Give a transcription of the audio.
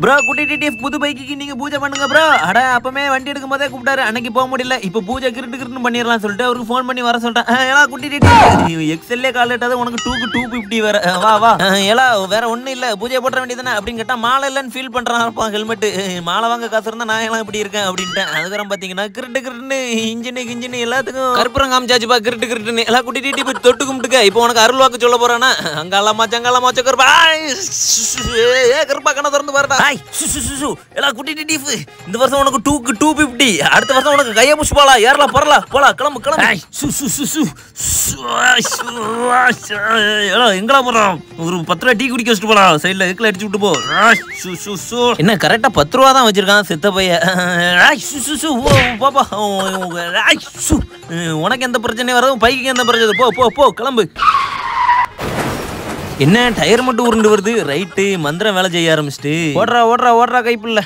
Bro குட்டி TTF புது bike நீங்க பூஜை பண்ணுங்க ப்ரோ. அட அப்பமே வண்டி எடுக்கும் போதே கூப்பிட்டாரு, அன்னைக்கு போக முடியல. இப்போ பூஜை கிருட்டு பண்ணிடலாம் சொல்லிட்டு அவருக்கு ஃபோன் பண்ணி வர சொல்லிட்டேன். ஏலா குட்டி டிடிஎஃப் எக்ஸல்லே கால் எட்டாது உனக்கு 250 வேற. வா வா ஏலா வேற ஒன்றும் இல்லை, பூஜை போட்ட வேண்டியதானே அப்படின்னு கேட்டா மாலை இல்லைன்னு ஃபீல் பண்றான். ஹெல்மெட் மாலை வாங்க காசு இருந்தா நான் எல்லாம் இப்படி இருக்கேன் அப்படின்ட்டேன். அதுக்கப்புறம் பாத்தீங்கன்னா கிருட்டு இன்ஜின் எல்லாத்துக்கும் கருப்புறம் காமிச்சாச்சுப்பா. கிருட்டுன்னு எல்லாம் குட்டி டிடிஎஃப் தொட்டு கும்பிட்டுக்க. இப்போ உனக்கு அருள் வாக்கு சொல்ல போறானா? அங்காலமா சங்காலமா கருப்பா கருப்பா கண்ண திறந்து பாருடா. எல்லாம் குட்டி டிடிஎஃப் இந்த வருஷம் உனக்கு 250, அடுத்த வருஷம் உனக்கு கைய புஷ் போலா ஏறலாம் போறலாம் போலாம் கிளம்பு எங்களா போறோம். ஒரு 10 ரூபா டீ குடிக்க வச்சுட்டு போலாம், சைட்ல எக்கில் அடிச்சு விட்டு போ. என்ன கரெக்டா 10 ரூபா தான் வச்சிருக்கான் செத்த பைய. பாப்பா உனக்கு எந்த பிரச்சனையும் வராது, பைக்கு எந்த பிரச்சனை. போ போ போ கிளம்பு. என்ன டயர் மட்டும் உருண்டு வருது. ரைட்டு மந்திரம் வேலை செய்ய ஆரம்பிச்சுட்டு ஓடுறா கைப்புள்ள.